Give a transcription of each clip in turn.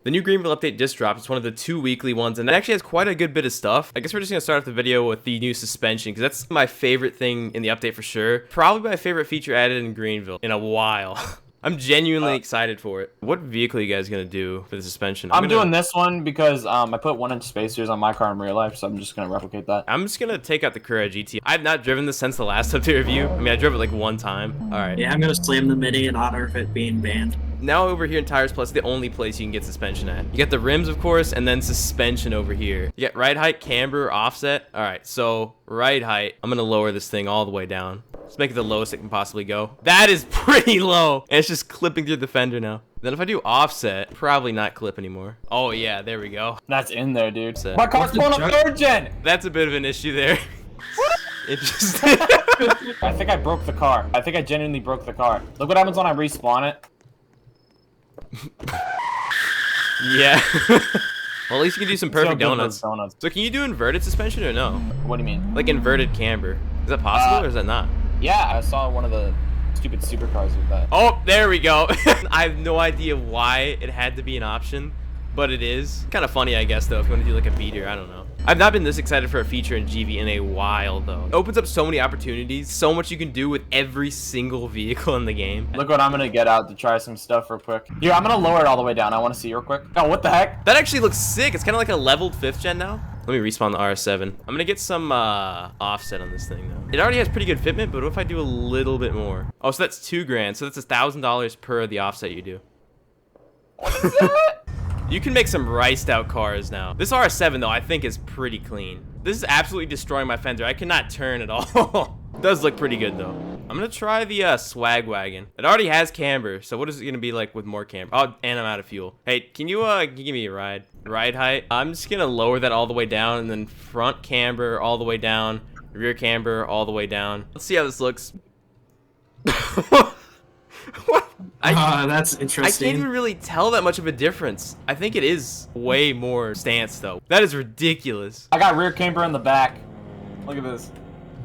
The new Greenville update just dropped. It's one of the 2 weekly ones, and it actually has quite a good bit of stuff. I guess we're just gonna start off the video with the new suspension, because that's my favorite thing in the update for sure. Probably my favorite feature added in Greenville in a while. I'm genuinely excited for it. What vehicle are you guys gonna do for the suspension? I'm doing this one because I put 1-inch spacers on my car in real life, so I'm just gonna replicate that. I'm just gonna take out the Carrera GT. I've not driven this since the last update review. I mean, I drove it like one time. All right. Yeah, I'm gonna slam the Mini in honor of it being banned. Now over here in Tires Plus, the only place you can get suspension at. You get the rims, of course, and then suspension over here. You get ride height, camber, offset. All right, so ride height, I'm gonna lower this thing all the way down. Let's make it the lowest it can possibly go. That is pretty low. And it's just clipping through the fender now. Then if I do offset, probably not clip anymore. Oh yeah, there we go. That's in there, dude. Offset. My car's pulling up 3rd gen! That's a bit of an issue there. It just... I think I broke the car. I think I genuinely broke the car. Look what happens when I respawn it. Yeah. Well, at least you can do some perfect donuts. donuts. So can you do inverted suspension or no? What do you mean? Like inverted camber. Is that possible or is that not? Yeah, I saw one of the stupid supercars with that. Oh, there we go. I have no idea why it had to be an option, but it is. Kind of funny, I guess, though, if you want to do like a beater. I don't know. I've not been this excited for a feature in GV in a while, though. It opens up so many opportunities, so much you can do with every single vehicle in the game. Look what I'm gonna get out to try some stuff real quick. Here, I'm gonna lower it all the way down. I want to see real quick. Oh, what the heck? That actually looks sick. It's kind of like a leveled 5th gen now. Let me respawn the RS7. I'm gonna get some offset on this thing, though. It already has pretty good fitment, but what if I do a little bit more? Oh, so that's $2 grand. So that's $1,000 per the offset you do. What is that? You can make some riced out cars now. This RS7 though, I think is pretty clean. This is absolutely destroying my fender. I cannot turn at all. It does look pretty good though. I'm gonna try the swag wagon. It already has camber, so what is it gonna be like with more camber? Oh, and I'm out of fuel. Hey, can you give me a ride? Ride height? I'm just gonna lower that all the way down, and then front camber all the way down, rear camber all the way down. Let's see how this looks. What? That's interesting. I can't even really tell that much of a difference. I think it is way more stance though. That is ridiculous. I got rear camber in the back. Look at this.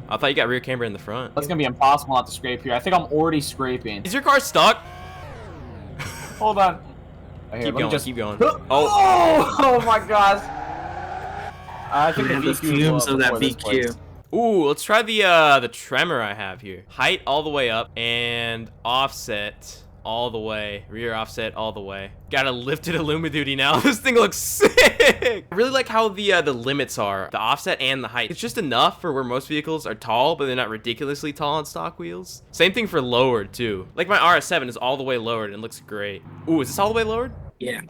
I thought you got rear camber in the front. That's gonna be impossible not to scrape here. I think I'm already scraping. Is your car stuck? Hold on. Here, Keep going, keep going. Oh my gosh. I think the fumes of that VQ. Ooh, let's try the tremor I have here. Height all the way up and offset all the way. Rear offset all the way. Got a lifted Illumiduty now. This thing looks sick. I really like how the limits are. The offset and the height. It's just enough for where most vehicles are tall, but they're not ridiculously tall on stock wheels. Same thing for lowered too. Like my RS7 is all the way lowered and looks great. Ooh, is this all the way lowered? Yeah.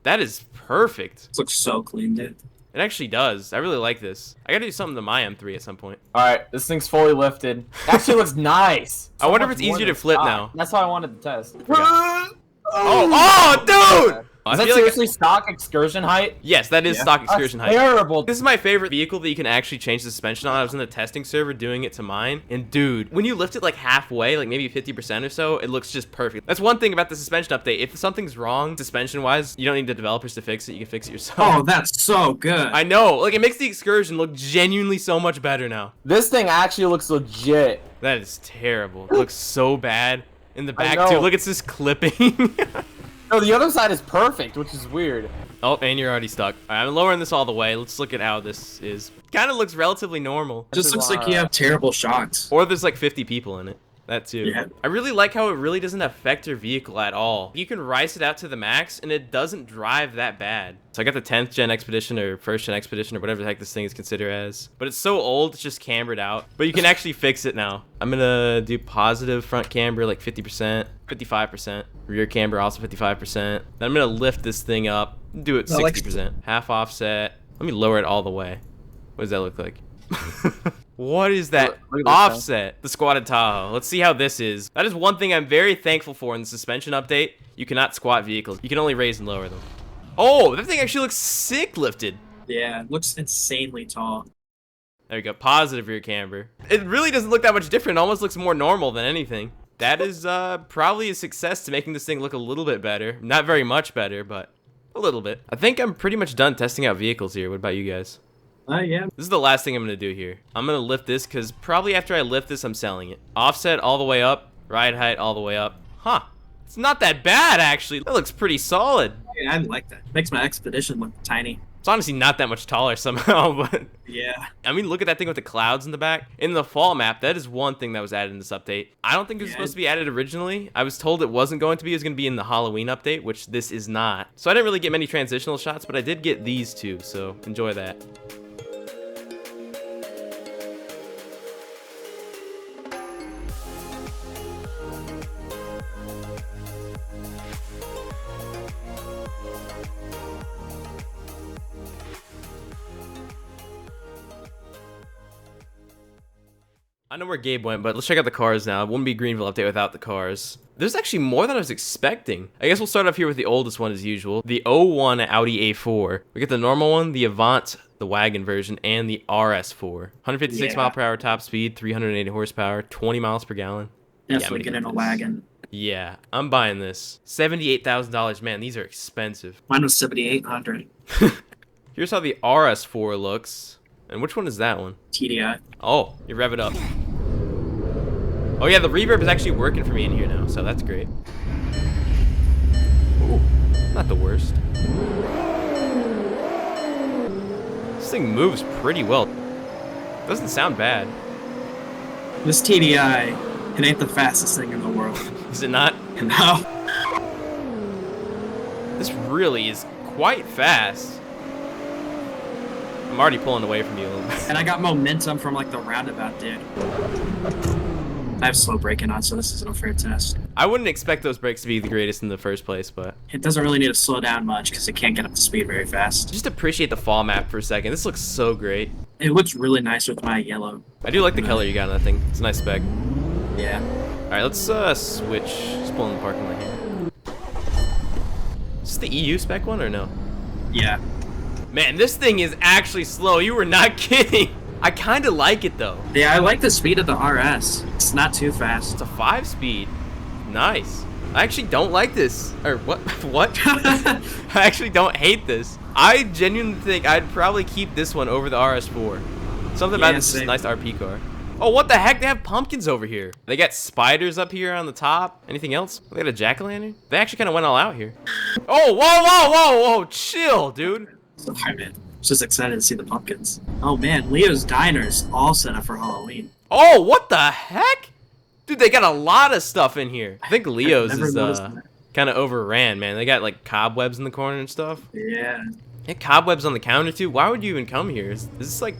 That is perfect. This looks so clean, dude. It actually does. I really like this. I gotta do something to my M3 at some point. All right, this thing's fully lifted. Actually looks nice. I wonder if it's easier to flip now. That's how I wanted to test. Oh, dude! Is that seriously stock excursion height? Yes, that is stock excursion height. Terrible. This is my favorite vehicle that you can actually change the suspension on. I was in the testing server doing it to mine, and dude, when you lift it like halfway, like maybe 50% or so, it looks just perfect. That's one thing about the suspension update. If something's wrong suspension-wise, you don't need the developers to fix it. You can fix it yourself. Oh, that's so good. I know. Like, it makes the excursion look genuinely so much better now. This thing actually looks legit. That is terrible. It looks so bad in the back, too. Look, it's just clipping. No, the other side is perfect, which is weird. Oh, and you're already stuck. All right, I'm lowering this all the way. Let's look at how this is. Kind of looks relatively normal. Just looks like you have terrible shots. Or there's like 50 people in it. That too. Yeah. I really like how it really doesn't affect your vehicle at all. You can rice it out to the max and it doesn't drive that bad. So I got the 10th gen Expedition or 1st gen Expedition or whatever the heck this thing is considered as. But it's so old, it's just cambered out. But you can actually fix it now. I'm gonna do positive front camber like 50%, 55%. Rear camber also 55%. Then I'm gonna lift this thing up, do it 60%. Half offset. Let me lower it all the way. What does that look like? What is that? Look Offset, the squatted Tahoe. Let's see how this is. That is one thing I'm very thankful for in the suspension update. You cannot squat vehicles. You can only raise and lower them. Oh, that thing actually looks sick lifted. Yeah, it looks insanely tall. There we go. Positive rear camber. It really doesn't look that much different. It almost looks more normal than anything. That is probably a success to making this thing look a little bit better. Not very much better, but a little bit. I think I'm pretty much done testing out vehicles here. What about you guys? Yeah. This is the last thing I'm going to do here. I'm going to lift this because probably after I lift this, I'm selling it. Offset all the way up. Ride height all the way up. Huh. It's not that bad, actually. That looks pretty solid. Yeah, I like that. Makes my expedition look tiny. It's honestly not that much taller somehow, but Yeah. I mean, look at that thing with the clouds in the back. In the fall map, that is one thing that was added in this update. I don't think it was supposed to be added originally. I was told it wasn't going to be. It was going to be in the Halloween update, which this is not. So I didn't really get many transitional shots, but I did get these two, so enjoy that. I know where Gabe went, but let's check out the cars now. It wouldn't be Greenville update without the cars. There's actually more than I was expecting. I guess we'll start off here with the oldest one as usual. The 01 Audi A4. We get the normal one, the Avant, the wagon version, and the RS4. 156 mile per hour top speed, 380 horsepower, 20 miles per gallon. Definitely get in a wagon. Yeah, I'm buying this. $78,000. Man, these are expensive. Mine was 7,800. Here's how the RS4 looks. And which one is that one? TDI. Oh, you rev it up. Oh yeah, the reverb is actually working for me in here now, so that's great. Ooh, not the worst. This thing moves pretty well. Doesn't sound bad. This TDI, it ain't the fastest thing in the world. Is it not? No. This really is quite fast. I'm already pulling away from you a little bit. And I got momentum from like the roundabout, dude. I have slow braking on, so this is an unfair test. I wouldn't expect those brakes to be the greatest in the first place, but It doesn't really need to slow down much because it can't get up to speed very fast. just appreciate the fall map for a second. This looks so great. It looks really nice with my yellow. I do like the color you got on that thing. It's a nice spec. Yeah. All right, let's switch. Just pull in the parking lot here. Is this the EU spec one or no? Yeah. Man, this thing is actually slow. You were not kidding. I kind of like it though. Yeah, I like the speed of the RS. It's not too fast. It's a 5-speed. Nice. I actually don't like this. Or what? What? I actually don't hate this. I genuinely think I'd probably keep this one over the RS4. Something about this is a nice RP car. Oh, what the heck? They have pumpkins over here. They got spiders up here on the top. Anything else? They got a jack-o'-lantern? They actually kind of went all out here. Oh, whoa, whoa, whoa, whoa. Chill, dude. Sorry, man. Just excited to see the pumpkins. Oh man, Leo's Diners all set up for Halloween. Oh, what the heck? Dude, they got a lot of stuff in here. I think Leo's is kind of overran, man. They got like cobwebs in the corner and stuff. Yeah. They had cobwebs on the counter too. Why would you even come here? Is this like...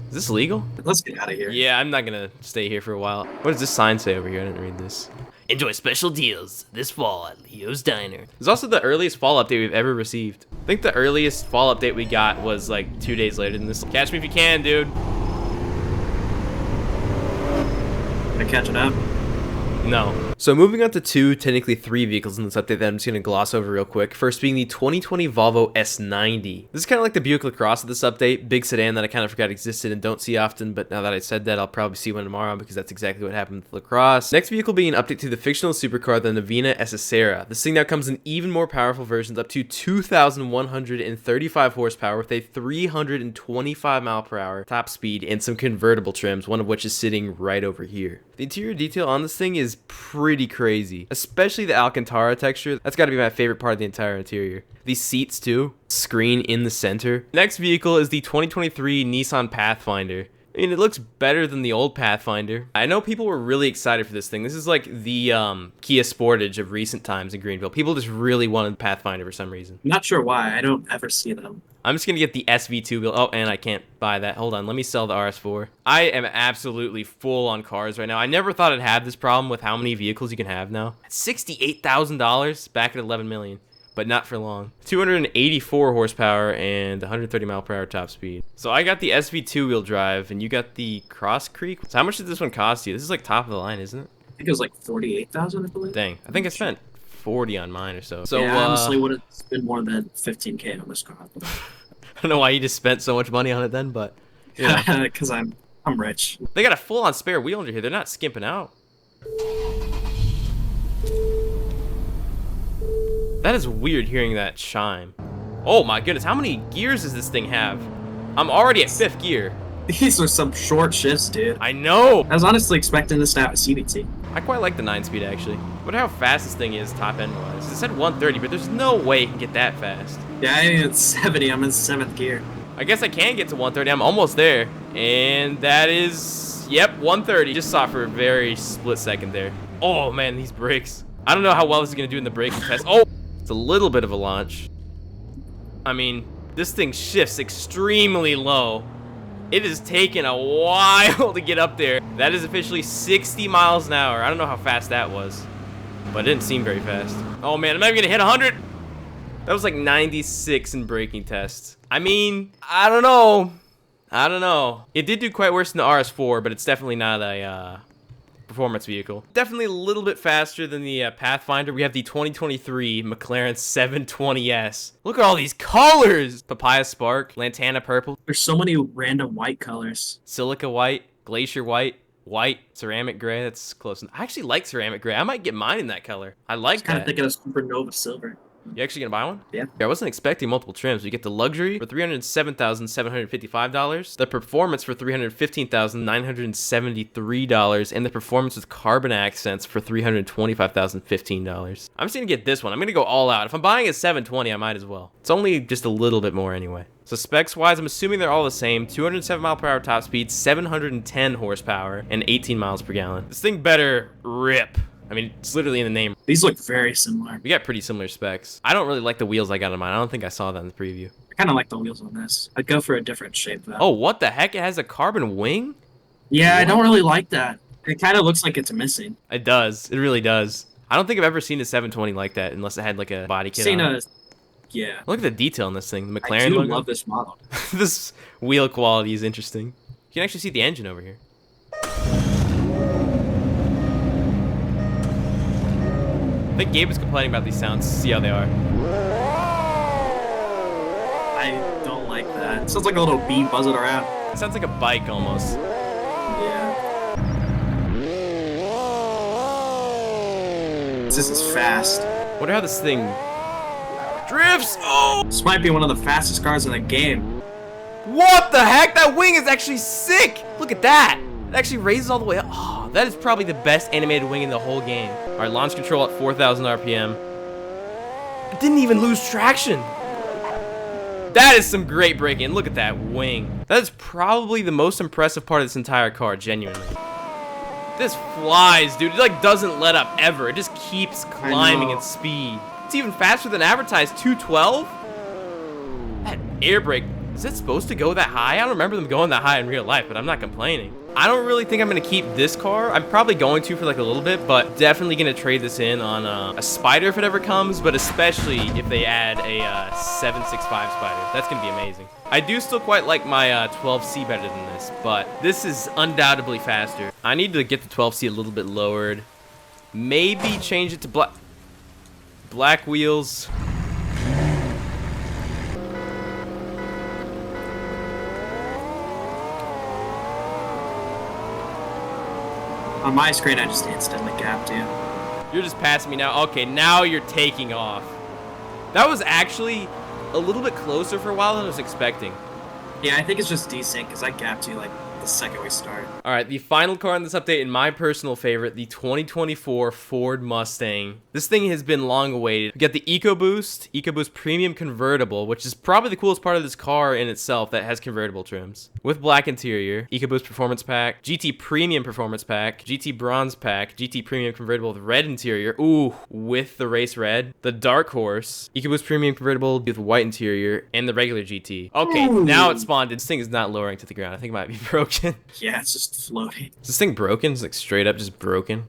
Is this legal? Let's get out of here. Yeah, I'm not gonna stay here for a while. What does this sign say over here? I didn't read this. Enjoy special deals this fall at Leo's Diner. It's also the earliest fall update we've ever received. I think the earliest fall update we got was like 2 days later than this. Catch me if you can, dude. Gonna catch it up. No. So moving on to two, technically three vehicles in this update that I'm just going to gloss over real quick. First being the 2020 Volvo S90. This is kind of like the Buick LaCrosse of this update. Big sedan that I kind of forgot existed and don't see often, but now that I said that, I'll probably see one tomorrow because that's exactly what happened with LaCrosse. Next vehicle being an update to the fictional supercar, the NVNA Acesera. This thing now comes in even more powerful versions up to 2,135 horsepower with a 325 mile per hour top speed and some convertible trims, one of which is sitting right over here. The interior detail on this thing is pretty crazy, especially the Alcantara texture. That's got to be my favorite part of the entire interior. These seats too, screen in the center. Next vehicle is the 2023 Nissan Pathfinder. I mean, it looks better than the old Pathfinder. I know people were really excited for this thing. This is like the Kia Sportage of recent times in Greenville. People just really wanted Pathfinder for some reason. Not sure why. I don't ever see them. I'm just going to get the SV2 build. Oh, and I can't buy that. Hold on. Let me sell the RS4. I am absolutely full on cars right now. I never thought I'd have this problem with how many vehicles you can have now. $68,000 back at $11 million. But not for long. 284 horsepower and 130 mile per hour top speed. So I got the SV2 wheel drive and you got the Cross Creek. So how much did this one cost you? This is like top of the line, isn't it? I think it was like 48,000, I believe. Dang, I think I spent 40 on mine or so. So yeah, honestly would have spent more than 15K on this car. I don't know why you just spent so much money on it then, but yeah. Because I'm rich. They got a full on spare wheel under here. They're not skimping out. That is weird hearing that chime. Oh my goodness, how many gears does this thing have? I'm already at 5th gear. These are some short shifts, dude. I know. I was honestly expecting this to have a CVT. I quite like the 9-speed actually. Wonder how fast this thing is top end wise. It said 130, but there's no way it can get that fast. Yeah, I mean, it's 70. I'm in 7th gear. I guess I can get to 130. I'm almost there. And that is, yep, 130. Just saw for a very split second there. Oh man, these brakes. I don't know how well this is gonna do in the braking test. Oh, it's a little bit of a launch. I mean, this thing shifts extremely low. It is taking a while to get up there. That is officially 60 miles an hour. I don't know how fast that was, but it didn't seem very fast. Oh man, I'm not even gonna hit 100. That was like 96 in braking tests. I mean, I don't know. It did do quite worse than the RS4, but it's definitely not a performance vehicle. Definitely a little bit faster than the Pathfinder. We have the 2023 Mclaren 720S. Look at all these colors. Papaya Spark, Lantana Purple. There's so many random white colors. Silica White, Glacier White, White, Ceramic Gray. That's close. I actually like Ceramic Gray. I might get mine in that color. I like Kind of that. thinking of Supernova Silver. You actually gonna buy one? Yeah. I wasn't expecting multiple trims. You get the luxury for $307,755, the performance for $315,973, and the performance with carbon accents for $325,015. I'm just gonna get this one. I'm gonna go all out. If I'm buying a 720, I might as well. It's only just a little bit more anyway. So specs wise, I'm assuming they're all the same. 207 mile per hour top speed, 710 horsepower, and 18 miles per gallon. This thing better rip. I mean, it's literally in the name. These look very similar. We got pretty similar specs. I don't really like the wheels I got on mine. I don't think I saw that in the preview. I kind of like the wheels on this. I'd go for a different shape, though. Oh, what the heck? It has a carbon wing? Yeah, What? I don't really like that. It kind of looks like it's missing. It does. It really does. I don't think I've ever seen a 720 like that unless it had like a body kit on it. Yeah. Look at the detail in this thing. The McLaren I do logo. love this model. This wheel quality is interesting. You can actually see the engine over here. I think Gabe was complaining about these sounds. See how they are. I don't like that. It sounds like a little bee buzzing around. It sounds like a bike almost. Yeah. This is fast. Wonder how this thing drifts. Oh! This might be one of the fastest cars in the game. What the heck? That wing is actually sick. Look at that. It actually raises all the way up. Oh, that is probably the best animated wing in the whole game. All right, launch control at 4,000 RPM. It didn't even lose traction. That is some great braking. Look at that wing. That is probably the most impressive part of this entire car, genuinely. This flies, dude. It like doesn't let up ever. It just keeps climbing in speed. It's even faster than advertised, 212. That air brake, is it supposed to go that high? I don't remember them going that high in real life, but I'm not complaining. I don't really think I'm gonna keep this car. I'm probably going to for like a little bit, but definitely gonna trade this in on a Spider if it ever comes, but especially if they add a 765 Spider. That's gonna be amazing. I do still quite like my 12C better than this, but this is undoubtedly faster. I need to get the 12C a little bit lowered. Maybe change it to black wheels. On my screen, I just instantly gapped you. You're just passing me now. Okay, now you're taking off. That was actually a little bit closer for a while than I was expecting. Yeah, I think it's just desync because I gapped you like the second we start. All right, the final car in this update, and my personal favorite, the 2024 Ford Mustang. This thing has been long awaited. We got the EcoBoost Premium Convertible, which is probably the coolest part of this car in itself that has convertible trims. With black interior, EcoBoost Performance Pack, GT Premium Performance Pack, GT Bronze Pack, GT Premium Convertible with red interior, ooh, with the race red, the Dark Horse, EcoBoost Premium Convertible with white interior, and the regular GT. Okay, Ooh. now it's spawned. This thing is not lowering to the ground. I think it might be broken. Yeah, it's just floating. Is this thing broken? It's like straight up just broken.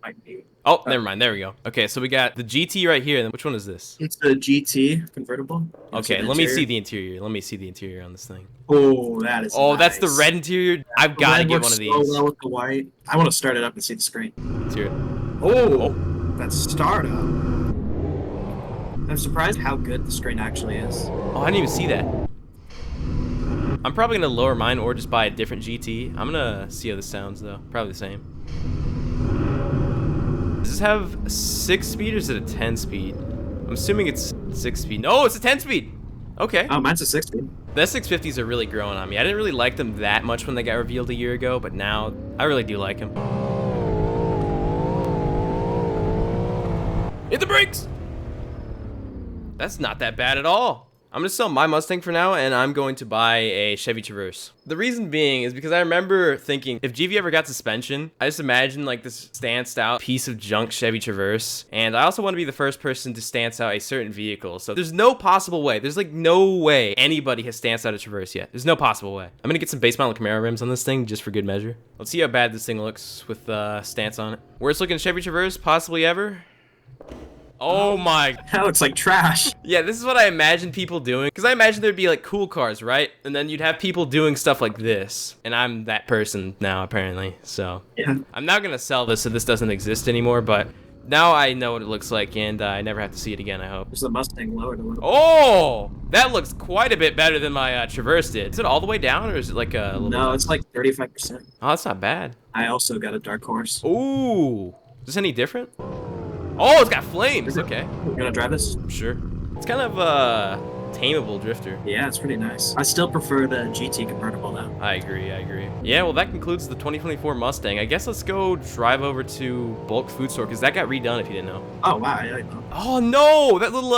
Might be. Oh, never mind. There we go. Okay, so we got the GT right here. And then which one is this? It's the GT convertible. Okay, let me see the interior. Let me see the interior on this thing. Oh, that is. Oh, that's the nice. red interior. I've got to Red get works one of so these. well with the white. I want to start it up and see the screen. Interior. Oh, that startup. I'm surprised how good the screen actually is. Oh, I didn't even see that. I'm probably gonna lower mine or just buy a different GT. I'm gonna see how this sounds though. Probably the same. Does this have a 6-speed or is it a 10-speed? I'm assuming it's 6-speed. No, it's a 10-speed. Okay. Oh, mine's a 6-speed. The S650s are really growing on me. I didn't really like them that much when they got revealed a year ago, but now I really do like them. Hit the brakes! That's not that bad at all. I'm gonna sell my Mustang for now, and I'm going to buy a Chevy Traverse. The reason being is because I remember thinking, if GV ever got suspension, I just imagine like this stanced out piece of junk Chevy Traverse, and I also want to be the first person to stance out a certain vehicle. So there's no possible way, there's like no way anybody has stanced out a Traverse yet. There's no possible way. I'm gonna get some base model Camaro rims on this thing just for good measure. Let's see how bad this thing looks with stance on it. Worst looking Chevy Traverse possibly ever. Oh my. That looks like trash. Yeah, this is what I imagine people doing. Because I imagine there'd be like cool cars, right? And then you'd have people doing stuff like this. And I'm that person now, apparently. So Yeah. I'm not going to sell this so this doesn't exist anymore. But now I know what it looks like. And I never have to see it again, I hope. There's the Mustang lowered a little. Oh, that looks quite a bit better than my Traverse did. Is it all the way down or is it like a little No, bit? it's like 35%. Oh, that's not bad. I also got a dark horse. Ooh. Is this any different? Oh, it's got flames. Okay. You gonna drive this? Sure. It's kind of a tameable drifter. Yeah, it's pretty nice. I still prefer the GT convertible though. I agree. Yeah, well, that concludes the 2024 Mustang. I guess let's go drive over to Bulk Food Store, because that got redone, if you didn't know. Oh, wow. I didn't know. Oh, no! That little,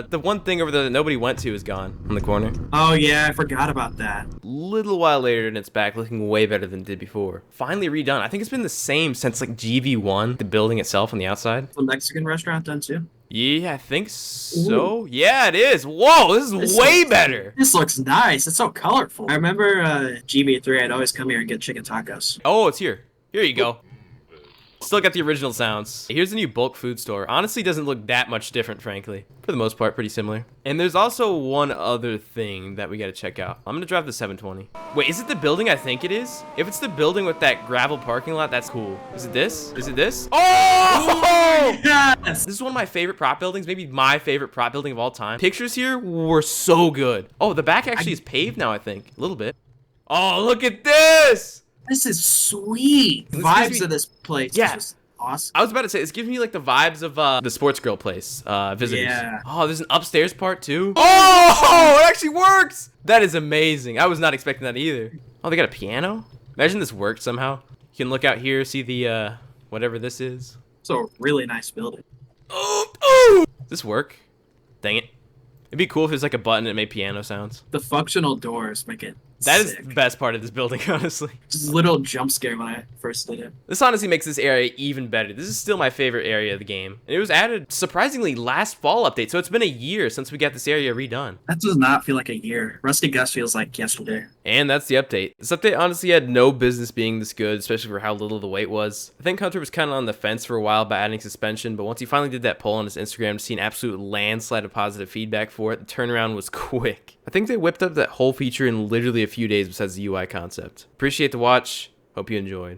the one thing over there that nobody went to is gone in the corner. Oh, yeah. I forgot about that. Little while later, and it's back looking way better than it did before. Finally redone. I think it's been the same since, like, GV1, the building itself on the outside. The Mexican restaurant done too? Yeah, I think so. Ooh. Yeah, it is. Whoa, this is way better. This looks nice. It's so colorful. I remember GB3, I'd always come here and get chicken tacos. Oh, it's here. Here you go. Still got the original sounds. Here's the new Bulk Food Store. Honestly, doesn't look that much different, frankly. For the most part, pretty similar. And there's also one other thing that we gotta check out. I'm gonna drive the 720. Wait, is it the building I think it is? If it's the building with that gravel parking lot, that's cool. Is it this? Is it this? Oh! Yes! This is one of my favorite prop buildings, maybe my favorite prop building of all time. Pictures here were so good. Oh, the back actually is paved now, I think. A little bit. Oh, look at this! This is sweet. This Vibes gives me- of this place. Yeah. It's just awesome. I was about to say, this gives me like the vibes of the sports grill place, visitors. Yeah. Oh, there's an upstairs part too. Oh, it actually works. That is amazing. I was not expecting that either. Oh, they got a piano? Imagine this worked somehow. You can look out here, see the, whatever this is. It's a really nice building. Oh, does this work? Dang it. It'd be cool if there's like a button that made piano sounds. The functional doors make it That is sick. the best part of this building, honestly. Just a little jump scare when I first did it. This honestly makes this area even better. This is still my favorite area of the game. And it was added, surprisingly, last fall update. So it's been a year since we got this area redone. That does not feel like a year. Rusty Gus feels like yesterday. And that's the update. This update honestly had no business being this good, especially for how little the weight was. I think Hunter was kind of on the fence for a while by adding suspension, but once he finally did that poll on his Instagram to see an absolute landslide of positive feedback for it, the turnaround was quick. I think they whipped up that whole feature in literally a few days besides the UI concept. Appreciate the watch. Hope you enjoyed.